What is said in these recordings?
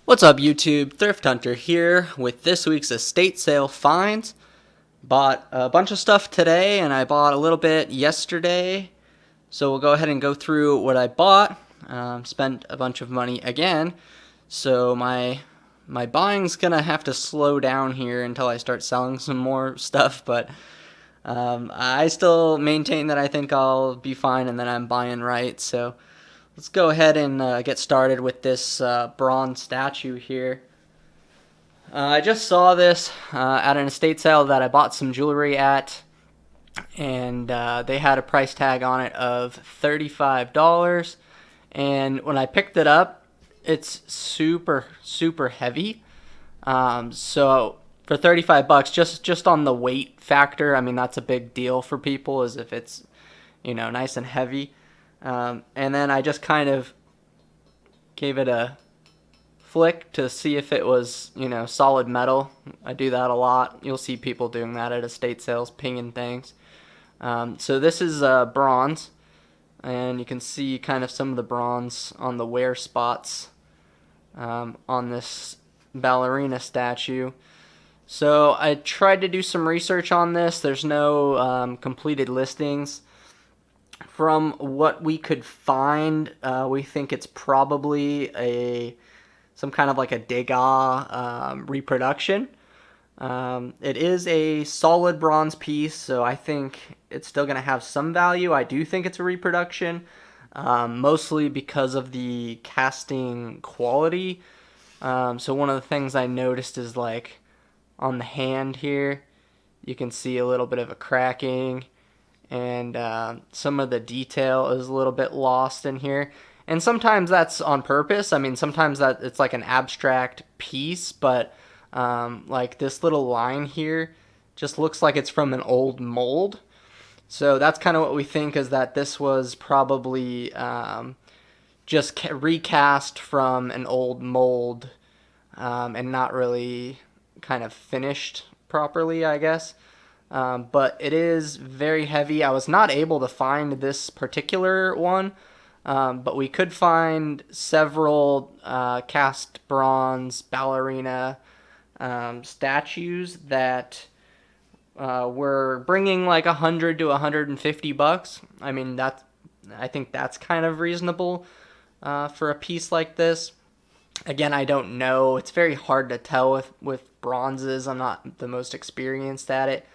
What's up, YouTube? Thrift Hunter here with this week's estate sale finds. Bought a bunch of stuff today and I bought a little bit yesterday. So we'll go ahead and go through what I bought. Spent a bunch of money again. So my buying's gonna have to slow down here until I start selling some more stuff. But I still maintain that I think I'll be fine and that I'm buying right. So let's go ahead and get started with this bronze statue here. I just saw this at an estate sale that I bought some jewelry at, and they had a price tag on it of $35. And when I picked it up, it's super, super heavy. So for 35 bucks, just on the weight factor, I mean, that's a big deal for people, is if it's, nice and heavy. And then I just kind of gave it a flick to see if it was, solid metal. I do that a lot. You'll see people doing that at estate sales, pinging things. So this is bronze, and you can see kind of some of the bronze on the wear spots on this ballerina statue. So I tried to do some research on this. There's no completed listings. From what we could find, we think it's probably some kind of like a Degas reproduction. It is a solid bronze piece, so I think it's still going to have some value. I do think it's a reproduction, mostly because of the casting quality. So one of the things I noticed is like on the hand here, you can see a little bit of a cracking, and some of the detail is a little bit lost in here. And sometimes that's on purpose. I mean, sometimes that it's like an abstract piece, but like this little line here just looks like it's from an old mold. So that's kind of what we think, is that this was probably just recast from an old mold and not really kind of finished properly, I guess. But it is very heavy. I was not able to find this particular one, but we could find several cast bronze ballerina statues that were bringing like $100 to $150. I mean, I think that's kind of reasonable for a piece like this. Again, I don't know. It's very hard to tell with bronzes. I'm not the most experienced at it.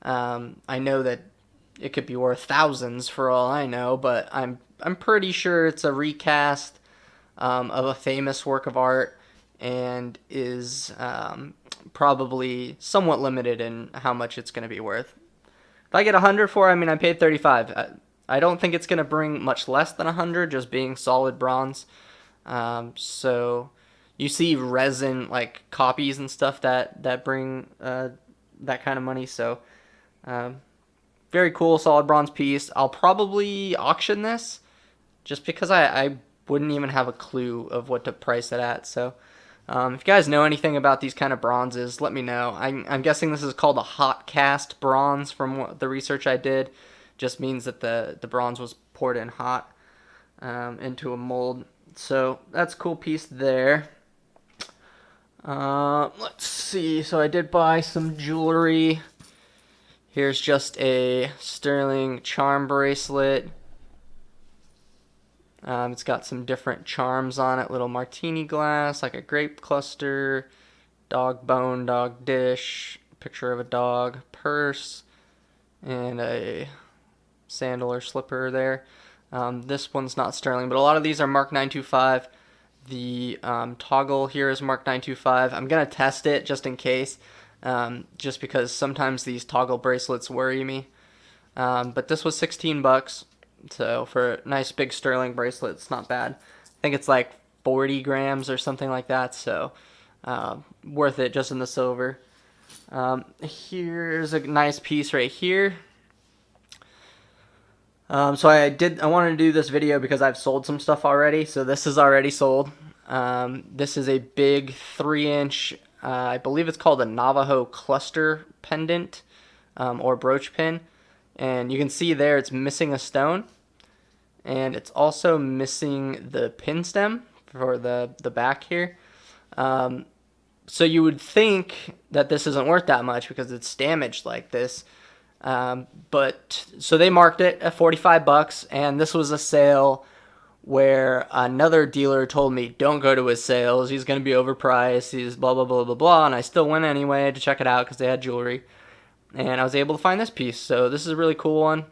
I know that it could be worth thousands for all I know, but I'm pretty sure it's a recast of a famous work of art, and is probably somewhat limited in how much it's going to be worth. If I get 100 for it, I mean, I paid 35. I don't think it's going to bring much less than 100, just being solid bronze. So you see resin like copies and stuff that bring that kind of money. So very cool, solid bronze piece. I'll probably auction this, just because I wouldn't even have a clue of what to price it at. So if you guys know anything about these kind of bronzes, let me know. I'm guessing this is called a hot cast bronze from the research I did. Just means that the bronze was poured in hot into a mold. So that's a cool piece there. Let's see. So I did buy some jewelry. Here's just a sterling charm bracelet. It's got some different charms on it. Little martini glass, like a grape cluster, dog bone, dog dish, picture of a dog, purse, and a sandal or slipper there. This one's not sterling, but a lot of these are Mark 925. The toggle here is Mark 925. I'm going to test it just in case, just because sometimes these toggle bracelets worry me. But this was 16 bucks. So for a nice big sterling bracelet, it's not bad. I think it's like 40 grams or something like that. So worth it just in the silver. Here's a nice piece right here. So I wanted to do this video because I've sold some stuff already. So this is already sold. This is a big 3-inch, I believe it's called a Navajo cluster pendant, or brooch pin. And you can see there it's missing a stone. And it's also missing the pin stem for the back here. So you would think that this isn't worth that much because it's damaged like this. But so they marked it at $45, and this was a sale where another dealer told me don't go to his sales. He's going to be overpriced. He's blah blah blah blah blah. And I still went anyway to check it out because they had jewelry, and I was able to find this piece. So this is a really cool one,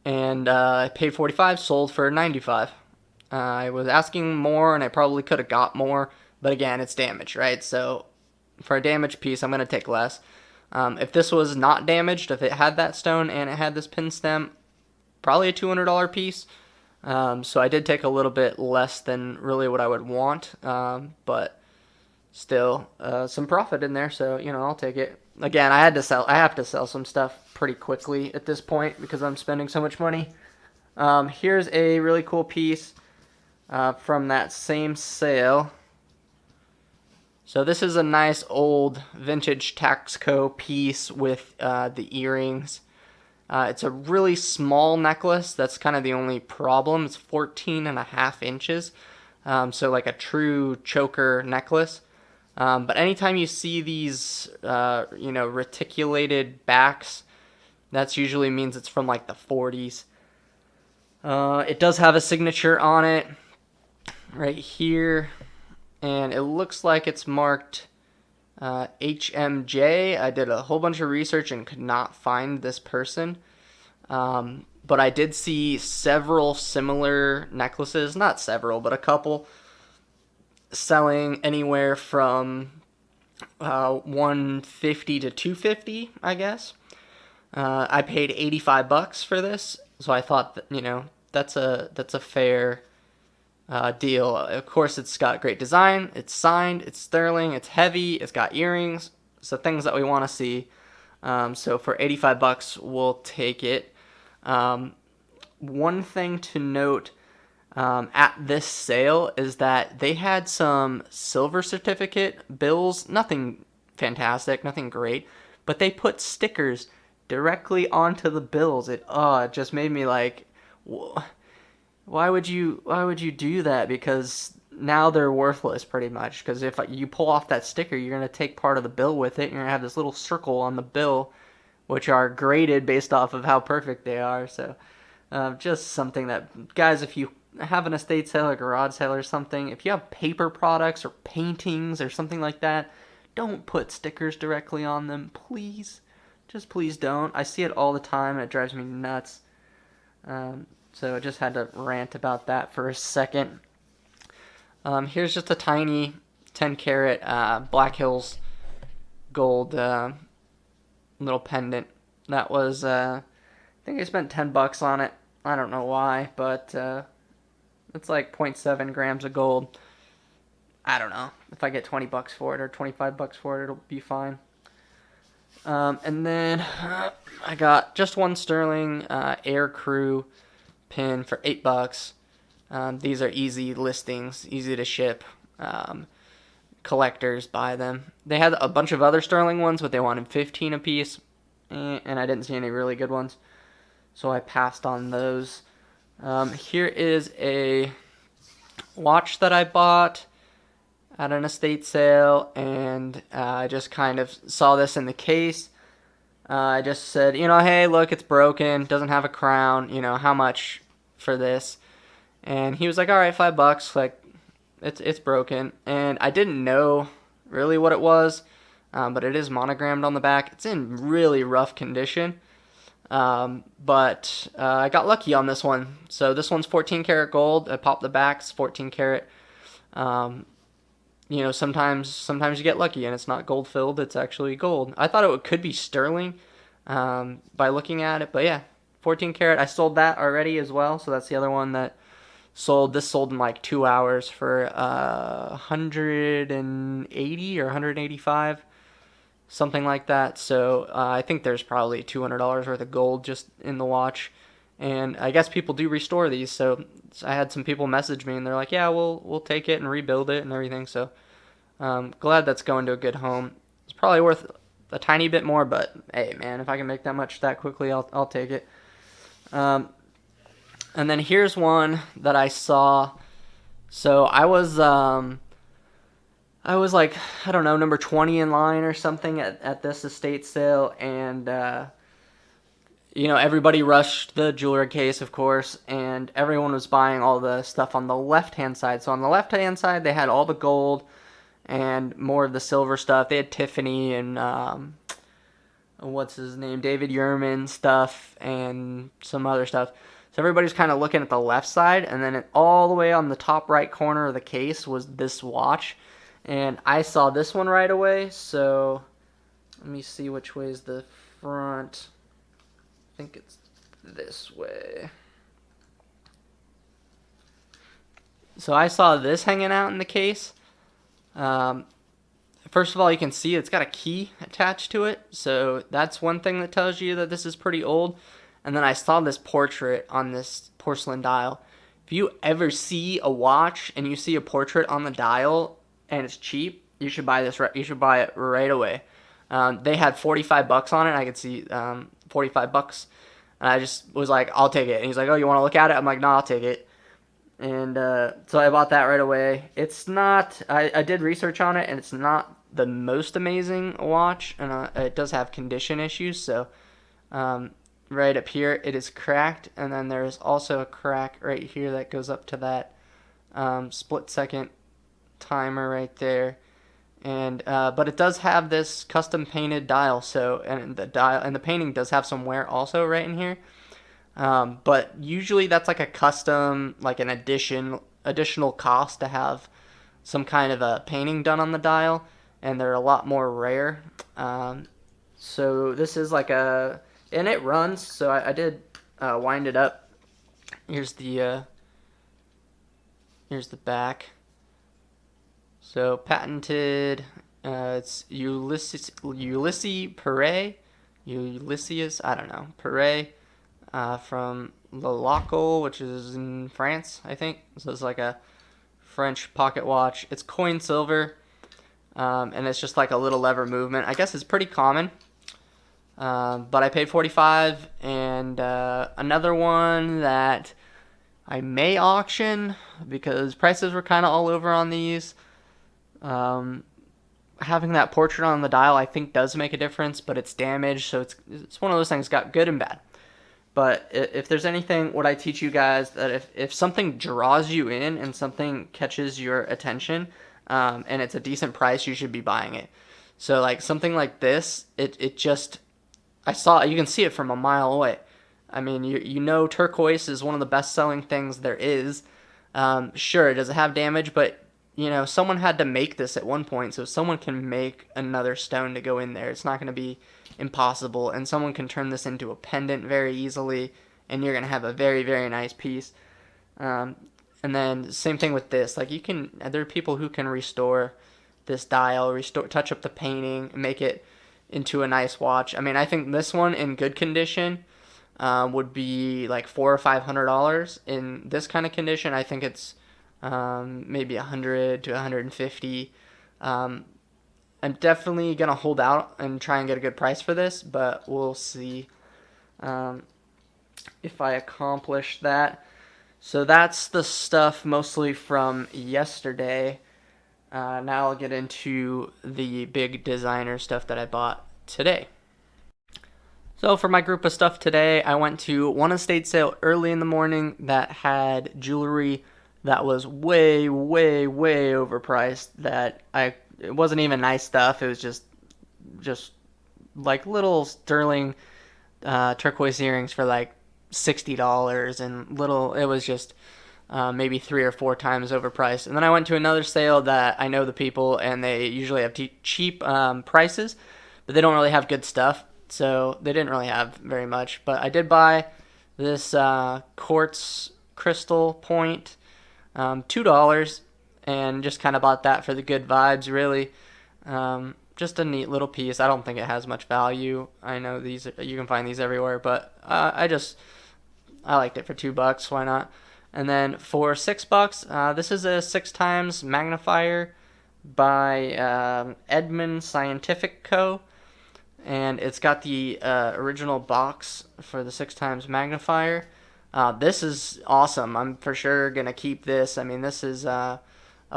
and I paid 45, sold for 95. I was asking more, and I probably could have got more, but again, it's damaged, right? So for a damaged piece, I'm going to take less. If this was not damaged, if it had that stone and it had this pin stem, probably a $200 piece. So I did take a little bit less than really what I would want, but still some profit in there. So I'll take it. Again, I have to sell some stuff pretty quickly at this point because I'm spending so much money. Here's a really cool piece from that same sale. So this is a nice old vintage Taxco piece with the earrings. It's a really small necklace. That's kind of the only problem. It's 14.5 inches. So like a true choker necklace. But anytime you see these, reticulated backs, that's usually means it's from like the 40s. It does have a signature on it right here. And it looks like it's marked HMJ. I did a whole bunch of research and could not find this person. But I did see several similar necklaces, not several, but a couple, selling anywhere from $150 to $250, I guess. I paid $85 for this, so I thought that, that's a fair deal. Of course, it's got great design. It's signed. It's sterling. It's heavy. It's got earrings. So things that we want to see. So for $85, we'll take it. One thing to note at this sale is that they had some silver certificate bills. Nothing fantastic, nothing great, but they put stickers directly onto the bills. It just made me like, why would you do that? Because now they're worthless pretty much. Because if you pull off that sticker, you're going to take part of the bill with it. You're going to have this little circle on the bill, which are graded based off of how perfect they are. So just something that, guys, if you have an estate sale or garage sale or something, if you have paper products or paintings or something like that, don't put stickers directly on them, please. Just please don't. I see it all the time and it drives me nuts. So I just had to rant about that for a second. Here's just a tiny 10 karat Black Hills gold little pendant. That was, I think I spent $10 on it. I don't know why, but it's like 0.7 grams of gold. I don't know. If I get $20 for it or $25 for it, it'll be fine. And then I got just one sterling Aircrew Pin for $8. These are easy listings, easy to ship. Collectors buy them. They had a bunch of other sterling ones, but they wanted 15 a piece, and I didn't see any really good ones, so I passed on those. Here is a watch that I bought at an estate sale, and I just kind of saw this in the case. I just said, hey, look, it's broken, doesn't have a crown, how much for this? And he was like, all right, $5, like, it's broken. And I didn't know really what it was, but it is monogrammed on the back. It's in really rough condition, but I got lucky on this one. So this one's 14 karat gold. I popped the backs, 14 karat. Sometimes you get lucky and it's not gold filled, it's actually gold. I thought it could be sterling by looking at it, but yeah, 14 karat. I sold that already as well, so that's the other one that sold. This sold in like 2 hours for 180 or 185, something like that. So I think there's probably $200 worth of gold just in the watch. And I guess people do restore these, so I had some people message me and they're like, yeah, we'll take it and rebuild it and everything. So glad that's going to a good home. It's probably worth a tiny bit more, but hey, man, if I can make that much that quickly, I'll take it. And then here's one that I saw. So I was I was like, I don't know, number 20 in line or something at this estate sale, and everybody rushed the jewelry case, of course, and everyone was buying all the stuff on the left-hand side. So on the left-hand side, they had all the gold and more of the silver stuff. They had Tiffany and what's his name, David Yurman stuff and some other stuff. So everybody's kind of looking at the left side, and then all the way on the top right corner of the case was this watch. And I saw this one right away, so let me see which way is the front. I think it's this way. So I saw this hanging out in the case. First of all, you can see it's got a key attached to it, so that's one thing that tells you that this is pretty old. And then I saw this portrait on this porcelain dial. If you ever see a watch and you see a portrait on the dial and it's cheap, you should buy this. You should buy it right away. They had $45 on it. I could see $45. And I just was like, I'll take it. And he's like, oh, you want to look at it? I'm like, no, I'll take it. And so I bought that right away. It's not, I did research on it, and it's not the most amazing watch. And it does have condition issues. So right up here, it is cracked. And then there's also a crack right here that goes up to that split second timer right there. And but it does have this custom painted dial, so and the painting does have some wear also right in here. But usually that's like a custom, like an additional cost to have some kind of a painting done on the dial, and they're a lot more rare. So this is like and it runs. So I did wind it up. Here's the back. So patented, it's Ulysses Perret, I don't know, Perret, from Le Local, which is in France, I think. So it's like a French pocket watch. It's coin silver, and it's just like a little lever movement. I guess it's pretty common, but I paid $45, and another one that I may auction because prices were kind of all over on these. Having that portrait on the dial, I think, does make a difference, but it's damaged, so it's one of those things, got good and bad. But if there's anything, what I teach you guys, that if something draws you in and something catches your attention, and it's a decent price, you should be buying it. So like something like this, it just, you can see it from a mile away. I mean, you know turquoise is one of the best selling things there is. Sure, does it have damage, but someone had to make this at one point, so someone can make another stone to go in there. It's not going to be impossible, and someone can turn this into a pendant very easily, and you're going to have a very, very nice piece. And then same thing with this. Like there are people who can restore this dial, touch up the painting, make it into a nice watch. I mean, I think this one in good condition would be like $400 or $500. In this kind of condition, I think it's maybe 100 to 150. I'm definitely gonna hold out and try and get a good price for this, but we'll see if I accomplish that. So that's the stuff mostly from yesterday. Now I'll get into the big designer stuff that I bought today. So for my group of stuff today, I went to one estate sale early in the morning that had jewelry that was way, way, way overpriced. It wasn't even nice stuff. It was just like little sterling turquoise earrings for like $60, and it was just maybe 3 or 4 times overpriced. And then I went to another sale that I know the people, and they usually have cheap prices, but they don't really have good stuff. So they didn't really have very much. But I did buy this quartz crystal point. $2, and just kind of bought that for the good vibes, really. Just a neat little piece. I don't think it has much value. I know you can find these everywhere, but I liked it for $2. Why not? And then for $6, this is a 6 times magnifier by Edmund Scientific Co. And it's got the original box for the 6 times magnifier. This is awesome. I'm for sure going to keep this. I mean, this is a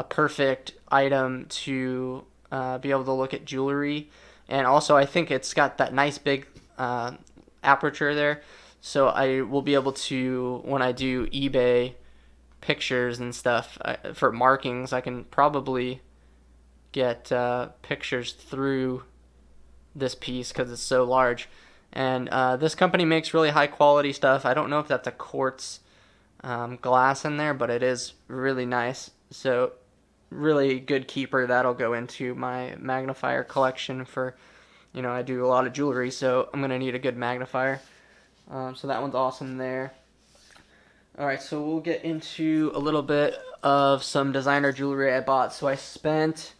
perfect item to be able to look at jewelry. And also, I think it's got that nice big aperture there. So I will be able to, when I do eBay pictures and stuff for markings, I can probably get pictures through this piece because it's so large. And this company makes really high quality stuff. I don't know if that's a quartz glass in there, but it is really nice. So really good keeper. That'll go into my magnifier collection for, I do a lot of jewelry, so I'm going to need a good magnifier. So that one's awesome there. Alright, so we'll get into a little bit of some designer jewelry I bought. So I spent,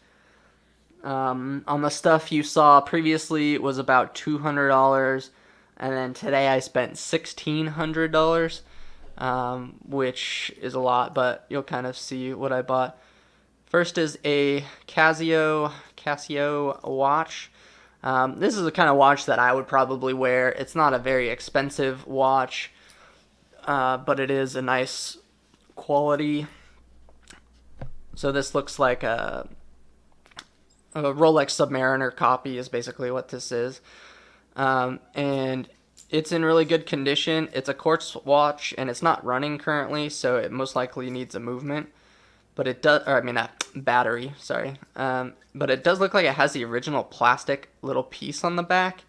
on the stuff you saw previously, it was about $200, and then today I spent $1,600, which is a lot, but you'll kind of see what I bought. First is a Casio watch. This is the kind of watch that I would probably wear. It's not a very expensive watch, but it is a nice quality. So this looks like a Rolex Submariner copy is basically what this is. And it's in really good condition. It's a quartz watch, and it's not running currently, so it most likely needs a movement. But it does, battery, sorry. But it does look like it has the original plastic little piece on the back.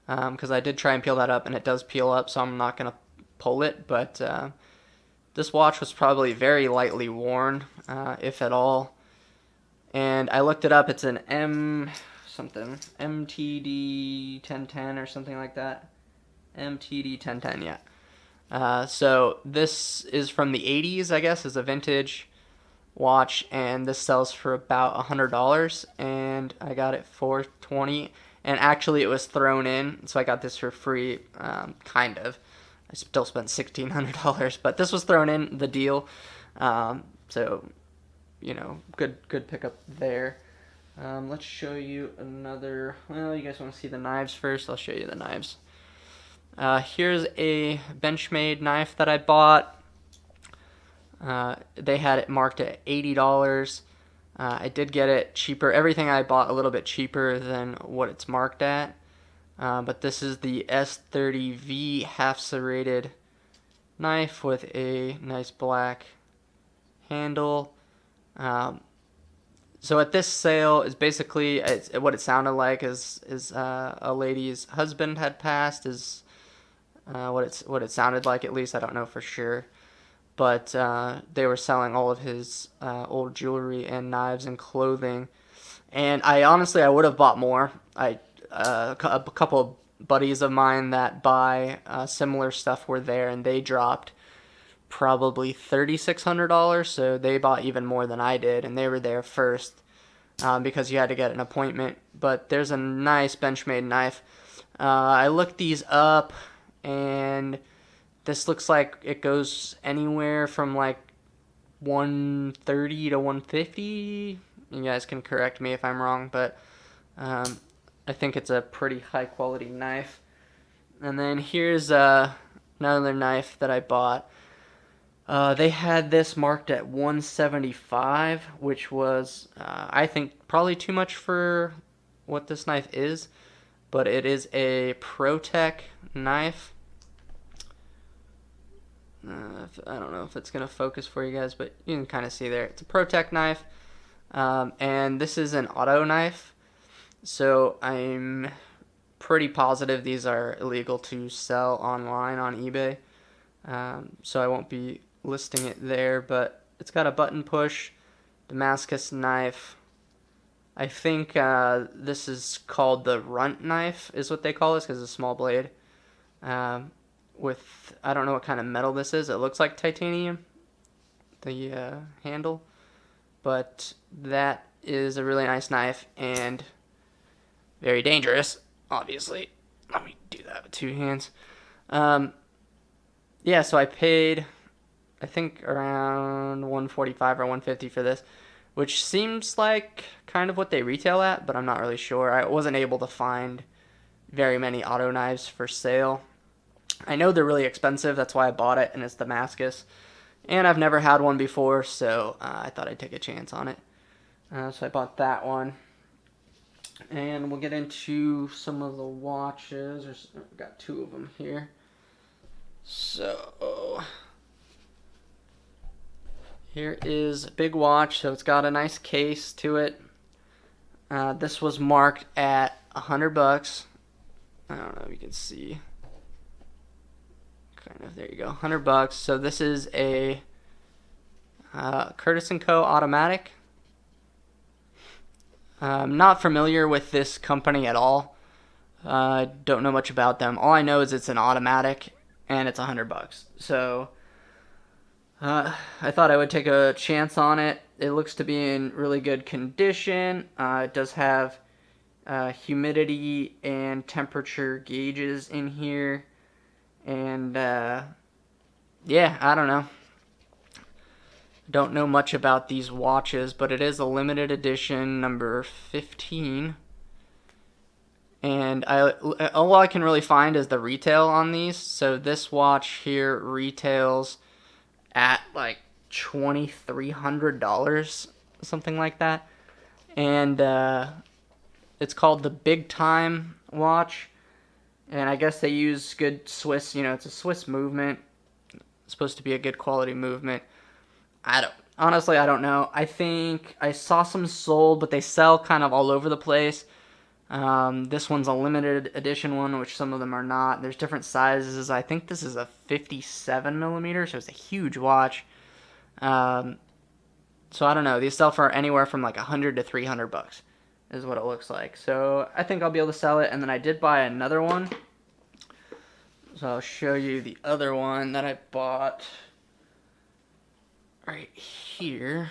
Because I did try and peel that up, and it does peel up, so I'm not going to pull it. But this watch was probably very lightly worn, if at all. And I looked it up. It's an MTD 1010 or something like that. MTD 1010, yeah. So this is from the 80s, I guess, is a vintage watch, and this sells for about $100, and I got it for $20, and actually it was thrown in, so I got this for free, kind of. I still spent $1,600, but this was thrown in the deal, so good pickup there. Let's show you another. Well, you guys want to see the knives first? I'll show you the knives. Here's a Benchmade knife that I bought. They had it marked at $80. I did get it cheaper. Everything I bought a little bit cheaper than what it's marked at. But this is the S30V half serrated knife with a nice black handle. So at this sale is basically what it sounded like is a lady's husband had passed, is what it sounded like, at least. I don't know for sure. But they were selling all of his old jewelry and knives and clothing. And I would have bought more. A couple of buddies of mine that buy similar stuff were there, and they dropped probably $3,600. So they bought even more than I did, and they were there first because you had to get an appointment. But there's a nice Benchmade knife. I looked these up, and this looks like it goes anywhere from like $130 to $150. You guys can correct me if I'm wrong, but I think it's a pretty high quality knife. And then here's another knife that I bought. They had this marked at $175, which was I think probably too much for what this knife is, but it is a ProTech knife. I don't know if it's going to focus for you guys, but you can kind of see there. It's a ProTech knife, and this is an auto knife, so I'm pretty positive these are illegal to sell online on eBay, so I won't be listing it there, but it's got a button push Damascus knife. I think this is called the runt knife is what they call this, because it's a small blade. With, I don't know what kind of metal this is. It looks like titanium, the handle, but that is a really nice knife and very dangerous, obviously. Let me do that with two hands. Yeah, so I paid, I think, around $145 or $150 for this, which seems like kind of what they retail at, but I'm not really sure. I wasn't able to find very many auto knives for sale. I know they're really expensive, that's why I bought it, and it's Damascus. And I've never had one before, so I thought I'd take a chance on it. So I bought that one. And we'll get into some of the watches. I've got two of them here. So here is a big watch. So it's got a nice case to it. This was marked at $100. I don't know if you can see. Kind of, there you go, $100. So this is a Curtis & Co. automatic. I'm not familiar with this company at all. Don't know much about them. All I know is it's an automatic and it's $100. So I thought I would take a chance on it. It looks to be in really good condition. It does have humidity and temperature gauges in here. And yeah, I don't know. Don't know much about these watches, but it is a limited edition number 15. And all I can really find is the retail on these. So this watch here retails at like $2,300, something like that. And it's called the Big Time watch. And I guess they use good Swiss, it's a Swiss movement. It's supposed to be a good quality movement. I don't know. I think I saw some sold, but they sell kind of all over the place. This one's a limited edition one, which some of them are not. There's different sizes. I think this is a 57 millimeter, so it's a huge watch. So I don't know. These sell for anywhere from like $100 to $300 is what it looks like. So I think I'll be able to sell it. And then I did buy another one. So I'll show you the other one that I bought right here.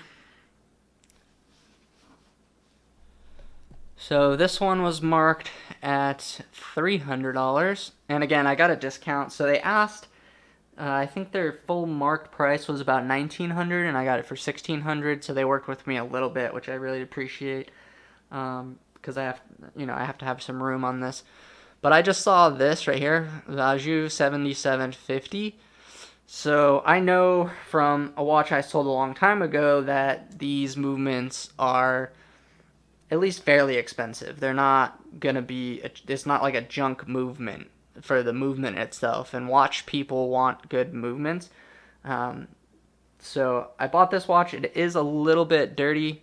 So this one was marked at $300, and again I got a discount. So they asked, I think their full marked price was about $1,900, and I got it for $1,600. So they worked with me a little bit, which I really appreciate, because I have to have some room on this. But I just saw this right here, Value 7750. So I know from a watch I sold a long time ago that these movements are at least fairly expensive. They're not going to be, it's not like a junk movement for the movement itself. And watch people want good movements. So I bought this watch. It is a little bit dirty,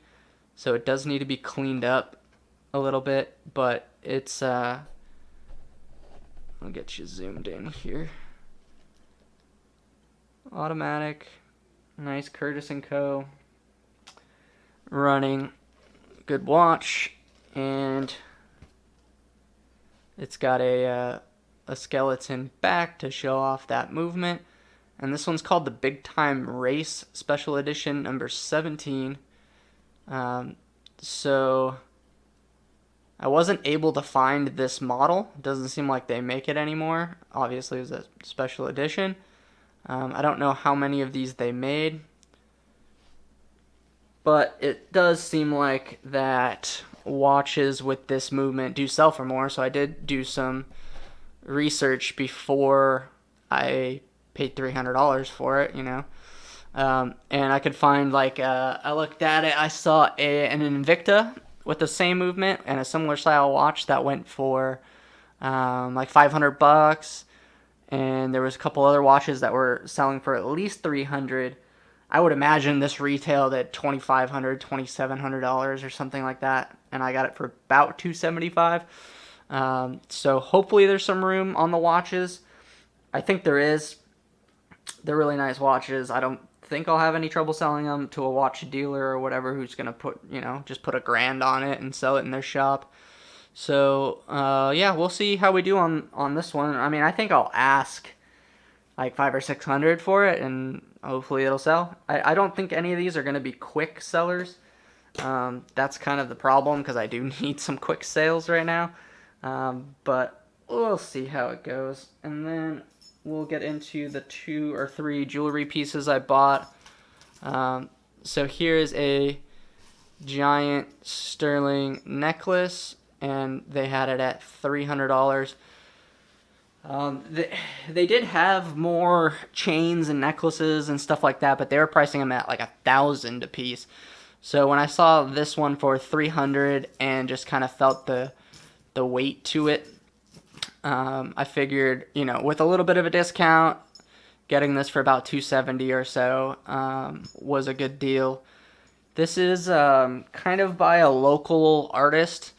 so it does need to be cleaned up a little bit. But it's, I'll get you zoomed in here. Automatic, nice Curtis & Co. running, good watch, and it's got a skeleton back to show off that movement. And this one's called the Big Time Race Special Edition number 17. So I wasn't able to find this model. It doesn't seem like they make it anymore. Obviously, it was a special edition. I don't know how many of these they made, but it does seem like that watches with this movement do sell for more. So I did do some research before I paid $300 for it, and I could find I looked at it, I saw an Invicta with the same movement and a similar style watch that went for like $500. And there was a couple other watches that were selling for at least $300. I would imagine this retailed at $2,500, $2,700 or something like that, and I got it for about $275. So hopefully there's some room on the watches. I think there is. They're really nice watches. I don't think I'll have any trouble selling them to a watch dealer or whatever who's gonna put just put $1,000 on it and sell it in their shop. So, yeah, we'll see how we do on this one. I mean, I think I'll ask like $500 or $600 for it, and hopefully it'll sell. I don't think any of these are going to be quick sellers. That's kind of the problem, because I do need some quick sales right now. But we'll see how it goes. And then we'll get into the 2 or 3 jewelry pieces I bought. So here's a giant sterling necklace, and they had it at $300. They did have more chains and necklaces and stuff like that, but they were pricing them at like $1,000 a piece. So when I saw this one for 300 and just kind of felt the weight to it, I figured, with a little bit of a discount, getting this for about 270 or so was a good deal. This is kind of by a local artist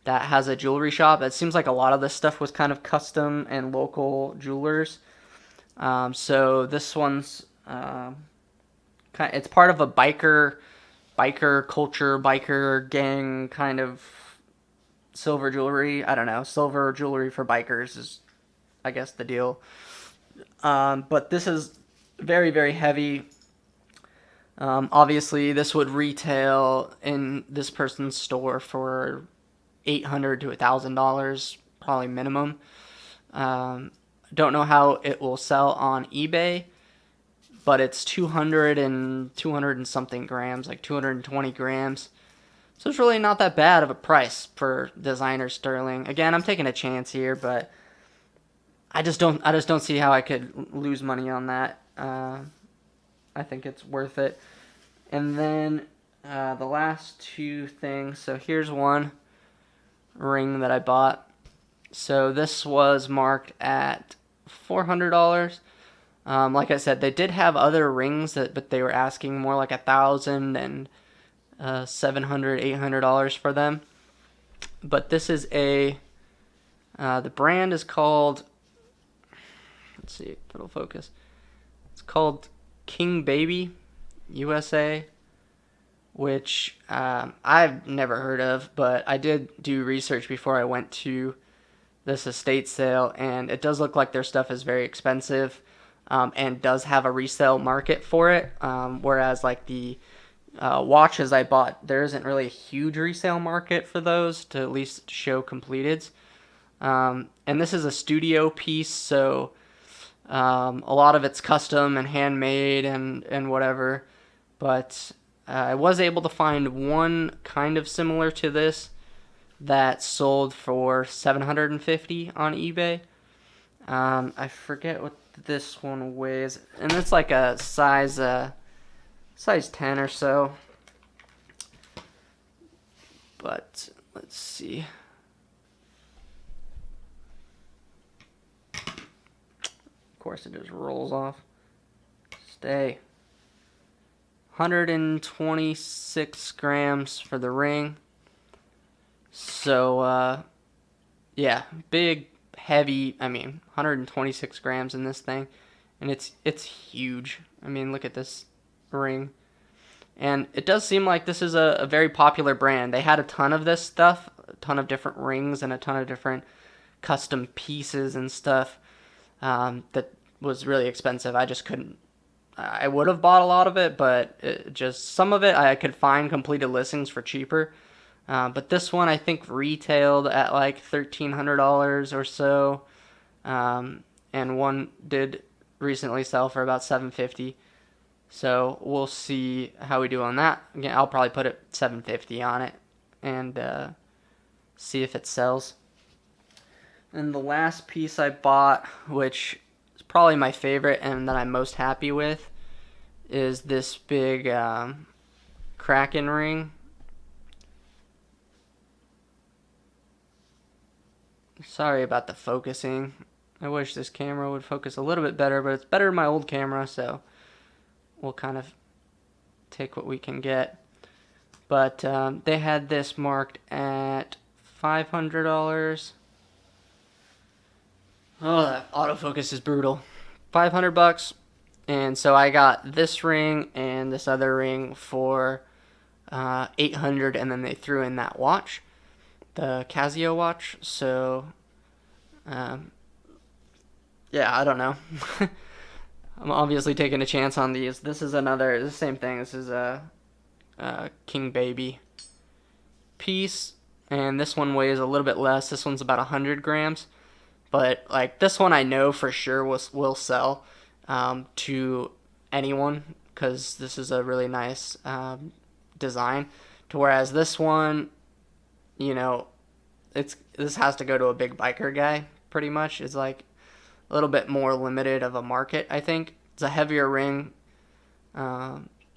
that has a jewelry shop. It seems like a lot of this stuff was kind of custom and local jewelers. So this one's it's part of a biker culture, biker gang kind of silver jewelry. I don't know. Silver jewelry for bikers is, I guess, the deal. But this is very, very heavy. Obviously, this would retail in this person's store for $800 to $1,000, probably minimum. Don't know how it will sell on eBay, but it's 200 and something grams, like 220 grams. So it's really not that bad of a price for designer sterling. Again, I'm taking a chance here, but I just don't see how I could lose money on that. I think it's worth it. And then the last two things. So here's one ring that I bought. So this was marked at $400. Like I said, they did have other rings but they were asking more like $1,000 and $700, $800 for them. But this is the brand is called, let's see if it'll focus. It's called King Baby USA, which I've never heard of, but I did do research before I went to this estate sale, and it does look like their stuff is very expensive and does have a resale market for it, whereas like the watches I bought, there isn't really a huge resale market for those to at least show completeds. And this is a studio piece, so a lot of it's custom and handmade and whatever, but I was able to find one kind of similar to this that sold for $750 on eBay. I forget what this one weighs, and it's like a size 10 or so. But let's see. Of course, it just rolls off. Stay. 126 grams for the ring. So, yeah, big, heavy. 126 grams in this thing, and it's huge. Look at this ring, and it does seem like this is a very popular brand. They had a ton of this stuff, a ton of different rings, and a ton of different custom pieces and stuff that was really expensive. I just couldn't. I would have bought a lot of it, but just some of it I could find completed listings for cheaper. But this one I think retailed at like $1,300 or so, and one did recently sell for about $750. So we'll see how we do on that. Again, I'll probably put it $750 on it and see if it sells. And the last piece I bought, which is probably my favorite and that I'm most happy with, is this big Kraken ring. Sorry about the focusing. I wish this camera would focus a little bit better, but it's better than my old camera, so we'll kind of take what we can get. But they had this marked at $500. Oh, that autofocus is brutal. $500, and so I got this ring and this other ring for $800, and then they threw in that watch, the Casio watch. So, yeah, I don't know. I'm obviously taking a chance on these. This is the same thing. This is a King Baby piece, and this one weighs a little bit less. This one's about 100 grams, but like this one I know for sure will sell to anyone, because this is a really nice design. To whereas this one, this has to go to a big biker guy pretty much. It's like a little bit more limited of a market, I think. It's a heavier ring,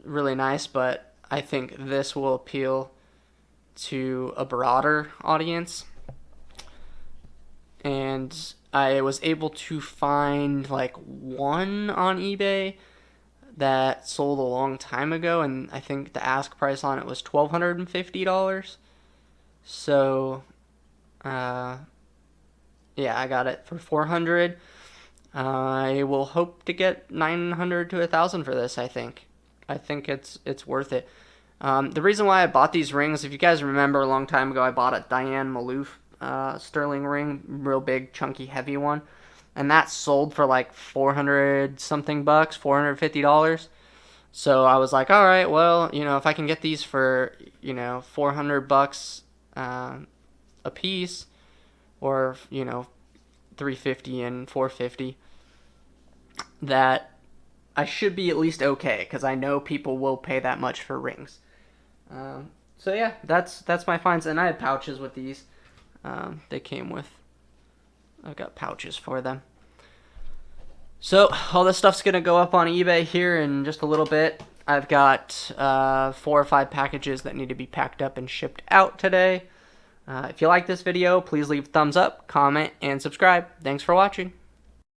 really nice, but I think this will appeal to a broader audience. And I was able to find like one on eBay that sold a long time ago, and I think the ask price on it was $1,250. So, yeah, I got it for $400. I will hope to get $900 to $1,000 for this. I think it's worth it. The reason why I bought these rings, if you guys remember, a long time ago, I bought a Diane Malouf sterling ring, real big, chunky, heavy one, and that sold for like 400 something bucks, $450. So I was like, all right, well, if I can get these for $400 a piece, or $350 and $450, that I should be at least okay, because I know people will pay that much for rings. So yeah, that's my finds, and I have pouches with these. They came with, I've got pouches for them. So all this stuff's gonna go up on eBay here in just a little bit. I've got 4 or 5 packages that need to be packed up and shipped out today. If you like this video, please leave a thumbs up, comment, and subscribe. Thanks for watching.